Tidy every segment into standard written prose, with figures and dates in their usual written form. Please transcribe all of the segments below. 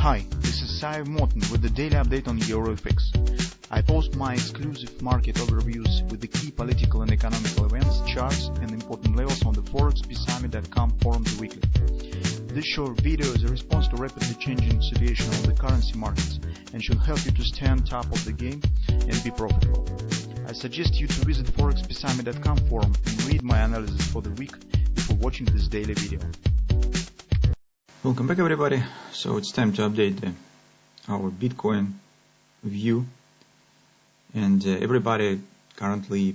Hi, this is Sive Morten with the daily update on EuroFX. I post my exclusive market overviews with the key political and economical events, charts, and important levels on the ForexPeaceArmy.com forums weekly. This short video is a response to rapidly changing situation on the currency markets and should help you to stay on top of the game and be profitable. I suggest you to visit ForexPeaceArmy.com forum and read my analysis for the week before watching this daily video. Welcome back, everybody. So it's time to update our Bitcoin view, and everybody currently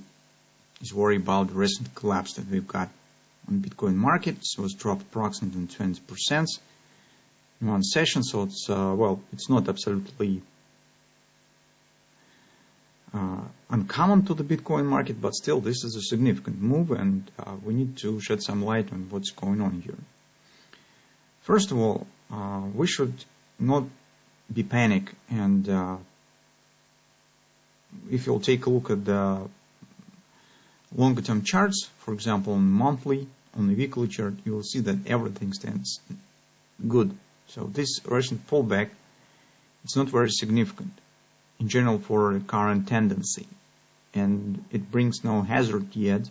is worried about the recent collapse that we've got on Bitcoin market. So it's dropped approximately 20% in one session. So it's it's not absolutely uncommon to the Bitcoin market, but still this is a significant move, and we need to shed some light on what's going on here. First of all, we should not be panic, and if you'll take a look at the longer term charts, for example on monthly, on the weekly chart, you will see that everything stands good. So this recent pullback, it's not very significant in general for the current tendency, and it brings no hazard yet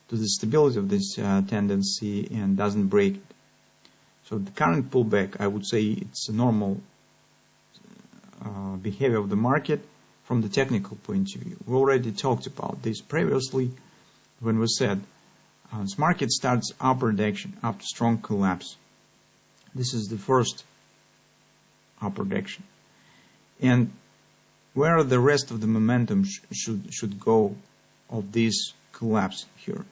to the stability of this tendency and doesn't break it. So the current pullback, I would say it's a normal behavior of the market from the technical point of view. We already talked about this previously when we said this market starts upward action after strong collapse. This is the first upward action. And where the rest of the momentum should go of this collapse here?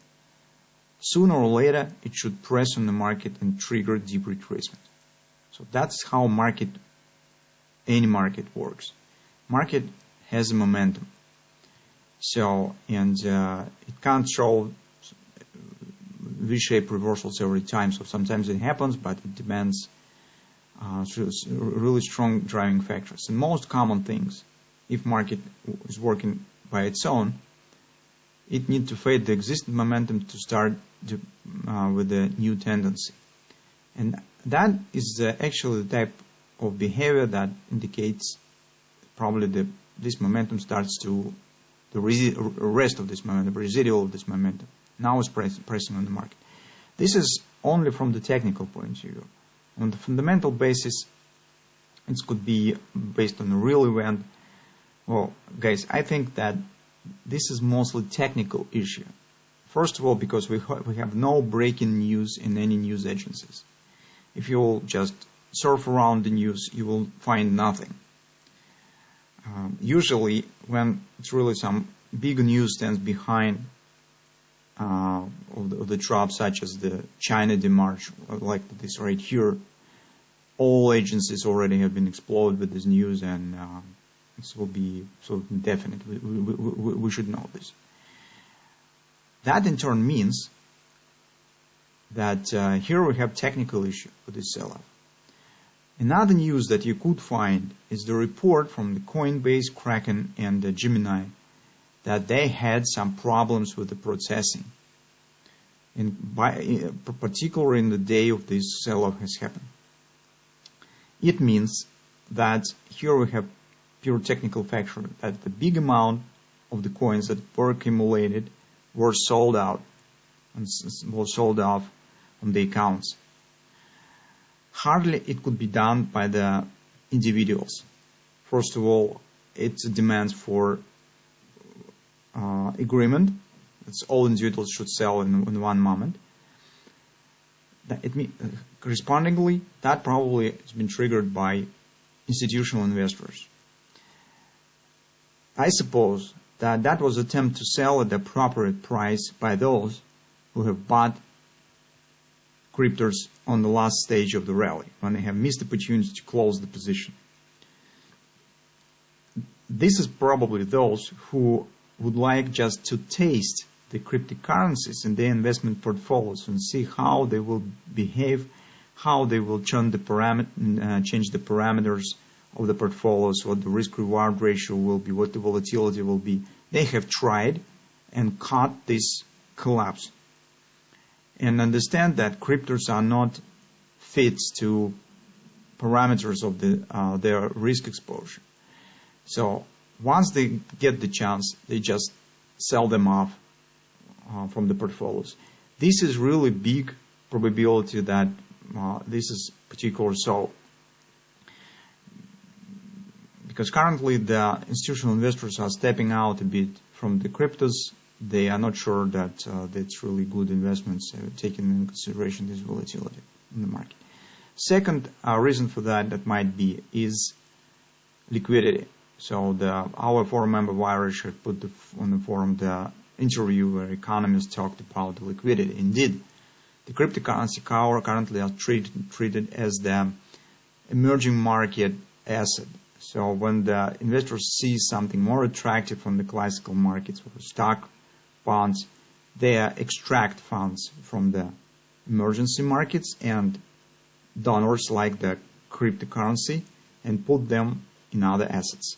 Sooner or later, it should press on the market and trigger deep retracement. So that's how any market works. Market has a momentum. So, and it can't show V-shaped reversals every time. So sometimes it happens, but it demands really strong driving factors. And most common things, if market is working by its own, it needs to fade the existing momentum to start with a new tendency. And that is actually the type of behavior that indicates probably this momentum starts to, the rest of this momentum, residual of this momentum, now is pressing on the market. This is only from the technical point of view. On the fundamental basis, it could be based on a real event. Well, guys, I think that this is mostly technical issue. First of all, because we have no breaking news in any news agencies. If you will just surf around the news, you will find nothing. Usually, when it's really some big news stands behind of the drop, such as the China demarche, like this right here, all agencies already have been exploded with this news, and this will be sort of indefinite. We should know this. That in turn means that here we have technical issue with this sell-off. Another news that you could find is the report from the Coinbase, Kraken, and the Gemini that they had some problems with the processing, and particularly in the day of this sell-off has happened. It means that here we have pure technical factor, that the big amount of the coins that were accumulated were sold out and were sold off on the accounts. Hardly it could be done by the individuals. First of all, it's a demand for agreement. It's all individuals should sell in one moment. Correspondingly, that probably has been triggered by institutional investors. I suppose that was an attempt to sell at the appropriate price by those who have bought cryptos on the last stage of the rally, when they have missed the opportunity to close the position. This is probably those who would like just to taste the cryptocurrencies in their investment portfolios and see how they will behave, how they will change the parameters of the portfolios, what the risk-reward ratio will be, what the volatility will be. They have tried and caught this collapse. And understand that cryptos are not fit to parameters of their risk exposure. So once they get the chance, they just sell them off from the portfolios. This is really big probability that this is particular. So because currently the institutional investors are stepping out a bit from the cryptos, they are not sure that that's really good investments, taking into consideration this volatility in the market. Second reason for that might be is liquidity. So our forum member Virus had put on the forum the interview where economists talked about the liquidity. Indeed, the cryptocurrency currently are treated as the emerging market asset. So when the investors see something more attractive from the classical markets, or stock, bonds, they extract funds from the emergency markets and donors like the cryptocurrency and put them in other assets.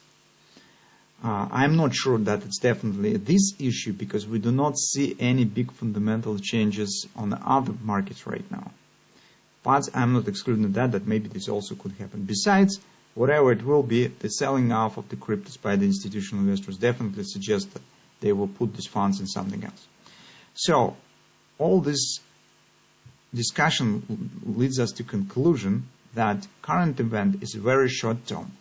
I'm not sure that it's definitely this issue because we do not see any big fundamental changes on the other markets right now. But I'm not excluding that maybe this also could happen. Besides, whatever it will be, the selling off of the cryptos by the institutional investors definitely suggests that they will put these funds in something else. So all this discussion leads us to conclusion that current event is very short term.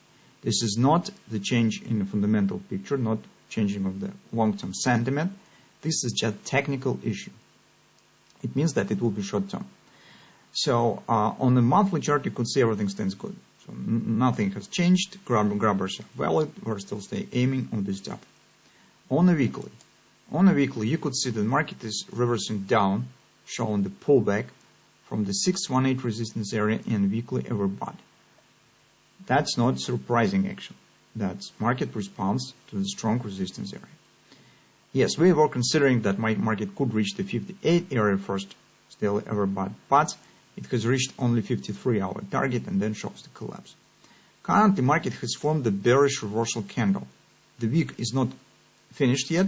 This is not the change in the fundamental picture, not changing of the long-term sentiment. This is just technical issue. It means that it will be short term. So on the monthly chart, you could see everything stands good. So nothing has changed. Grabbers are valid. We're still stay aiming on this top. On a weekly, you could see the market is reversing down, showing the pullback from the 618 resistance area and weekly overbought. That's not surprising action. That's market response to the strong resistance area. Yes, we were considering that my market could reach the 58 area first, still overbought, but it has reached only 53-hour target and then shows the collapse. Currently, market has formed a bearish reversal candle. The week is not finished yet,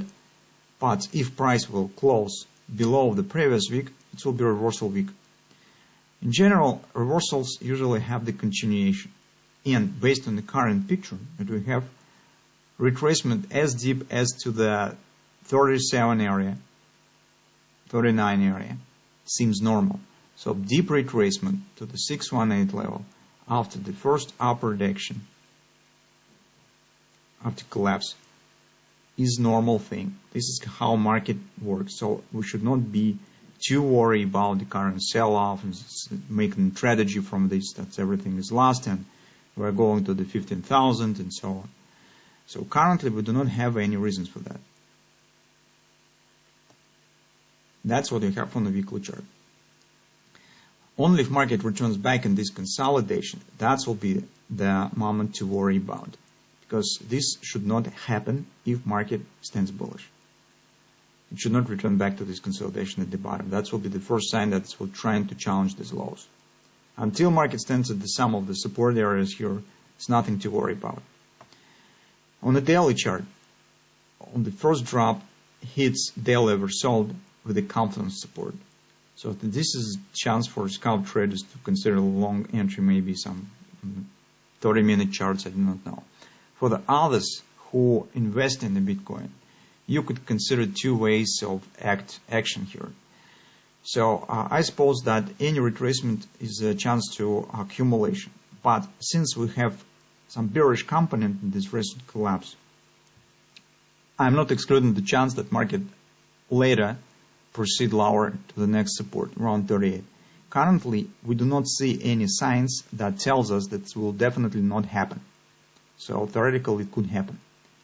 but if price will close below the previous week, it will be a reversal week. In general, reversals usually have the continuation. And based on the current picture that we have, retracement as deep as to the 37 area, 39 area seems normal. So deep retracement to the 618 level after the first upward action, after collapse, is normal thing. This is how market works. So we should not be too worried about the current sell-off and making strategy from this that everything is lost and we're going to the 15,000 and so on. So currently we do not have any reasons for that. That's what we have on the weekly chart. Only if market returns back in this consolidation, that will be the moment to worry about. Because this should not happen if market stands bullish. It should not return back to this consolidation at the bottom. That will be the first sign that it's trying to challenge these lows. Until market stands at the sum of the support areas here, it's nothing to worry about. On the daily chart, on the first drop, hits daily oversold with a confidence support. So this is a chance for scalp traders to consider a long entry, maybe some 30-minute charts, I do not know. For the others who invest in the Bitcoin, you could consider two ways of action here. So I suppose that any retracement is a chance to accumulation. But since we have some bearish component in this recent collapse, I'm not excluding the chance that market later proceed lower to the next support, around 38. Currently, we do not see any signs that tells us that it will definitely not happen. So theoretically, it could happen.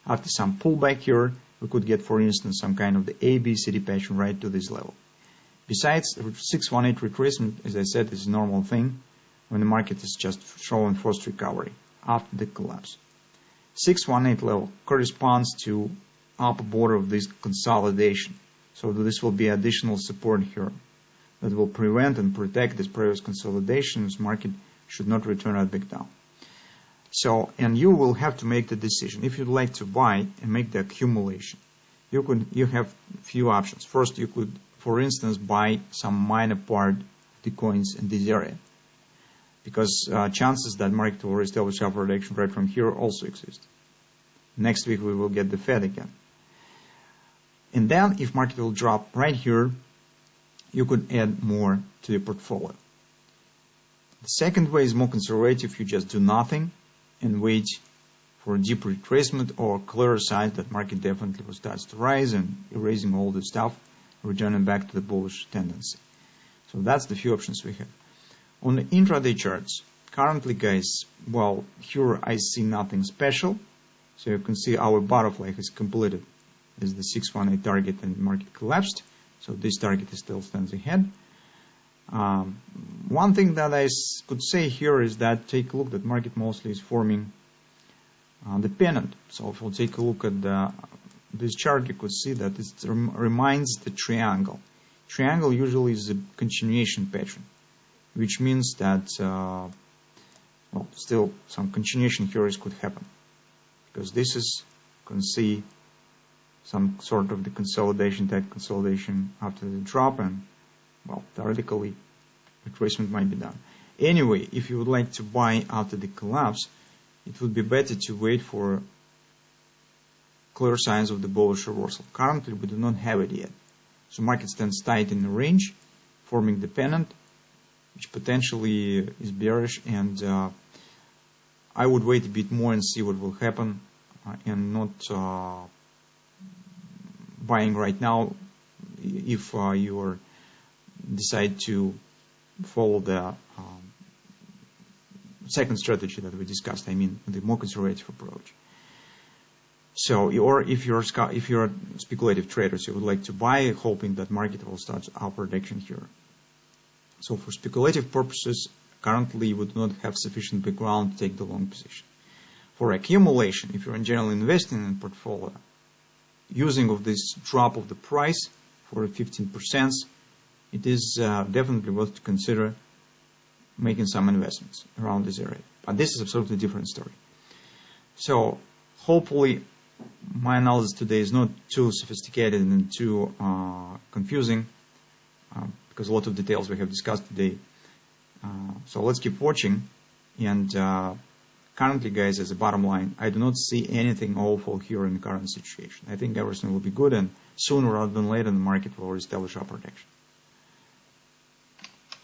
After some pullback here, we could get, for instance, some kind of the ABCD pattern right to this level. Besides, 618 retracement, as I said, is a normal thing when the market is just showing first recovery after the collapse. 618 level corresponds to upper border of this consolidation. So this will be additional support here that will prevent and protect this previous consolidation. This market should not return right back down. So, and you will have to make the decision. If you'd like to buy and make the accumulation, you have a few options. First, you could, for instance, buy some minor part of the coins in this area. because chances that market will establish upward direction right from here also exist. Next week we will get the Fed again. And then if market will drop right here, you could add more to your portfolio. The second way is more conservative. You just do nothing and wait for a deep retracement or clearer signs that market definitely will start to rise and erasing all the stuff, returning back to the bullish tendency. So that's the few options we have. On the intraday charts, currently, guys, well, here I see nothing special. So you can see our butterfly has completed as the 618 target and market collapsed. So this target still stands ahead. One thing that I could say here is that take a look that market mostly is forming the pennant. So if we'll take a look at this chart, you could see that it reminds the triangle. Triangle usually is a continuation pattern, which means that well, still some continuation here could happen, because this is, you can see some sort of the consolidation, type consolidation after the drop, and well, theoretically retracement might be done. Anyway, if you would like to buy after the collapse, it would be better to wait for clear signs of the bullish reversal. Currently we do not have it yet. So market stands tight in the range, forming the pennant, which potentially is bearish, and I would wait a bit more and see what will happen, and not buying right now if you decide to follow the second strategy that we discussed, I mean the more conservative approach. So, or if you're speculative traders, you would like to buy, hoping that market will start upward direction here. So for speculative purposes, currently we do not have sufficient background to take the long position. For accumulation, if you're in general investing in a portfolio, using of this drop of the price for 15%, it is definitely worth to consider making some investments around this area. But this is absolutely different story. So hopefully my analysis today is not too sophisticated and too confusing, because a lot of details we have discussed today. So let's keep watching. And currently, guys, as a bottom line, I do not see anything awful here in the current situation. I think everything will be good, and sooner rather than later the market will establish upward action.